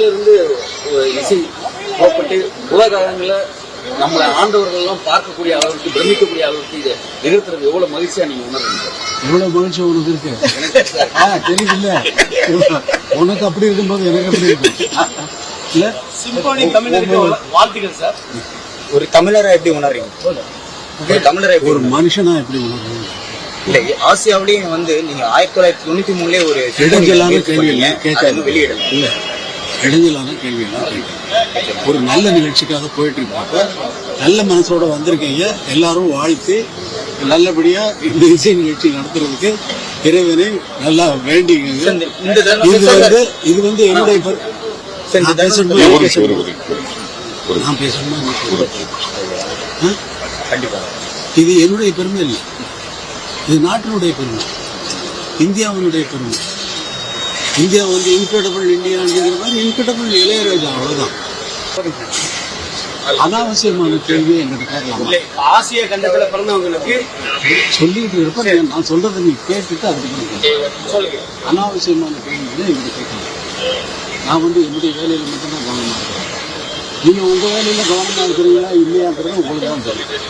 இருந்து இசை புறப்பட்டு உலக அளவில் நம்மளை ஆண்டவர்கள்லாம் பார்க்கக்கூடிய அளவுக்கு பிரமிக்கக்கூடிய அளவுக்கு இதை நிகழ்த்துறது எவ்வளவு மகிழ்ச்சியா நீங்க உணர்றீங்க? எவ்வளவு மகிழ்ச்சி உனக்கு இருக்கு தெரியுது இல்ல? உனக்கு அப்படி இருக்கும்போது எனக்கு அப்படி இருக்கும் இல்ல? சிம்போனி தமிழருக்கு வாழ்த்துக்கள் சார். ஒரு தமிழரை எப்படி உணர்றீங்க? ஒரு மனுஷனா எப்படி உணர்றீங்க? இல்ல ஆசியாவிலேயும் நீங்க 1993 ஒரு இடைஞ்சலான கேள்வி கேட்காது வெளியிடல இல்ல, இடைஞ்சலான கேள்வி எல்லாம் கேட்காது. ஒரு நல்ல நிகழ்ச்சிக்காக போயிட்டு இருப்பாங்க, நல்ல மனசோட வந்திருக்கீங்க, எல்லாரும் வாழ்த்து நல்லபடியா இந்த இசை நிகழ்ச்சி நடத்துறதுக்கு இறைவனை நல்லா வேண்டிங்க. இது என்னுடைய நான் பேசணுமா? இது என்னுடைய பெருமை இல்லை, இது நாட்டினுடைய பெருமை, இந்தியாவினுடைய பெருமை. இந்தியா இன்கிரெடிபிள் இந்தியா அப்படிங்கிற மாதிரி இன்கிரெடிபிள் இளையராஜா, அவ்வளவுதான். அனாவசியமான கேள்வி எங்கிட்ட கேட்கலாம். ஆசிய கண்டத்துல பிறந்தவங்களுக்கு சொல்லிட்டு இருப்பேன், நான் சொல்றதை நீ கேட்டுட்டு அதுக்கு அனாவசியமான கேள்வி எங்கிட்ட கேட்கலாம். நான் என்னுடைய வேலையில மட்டும்தான் கவனமா இருக்கிறேன். நீங்க உங்க வேலையில கவனமா இருக்கிறீங்களா இல்லையாங்கிறது உங்களுக்கு தான் தெரியும்.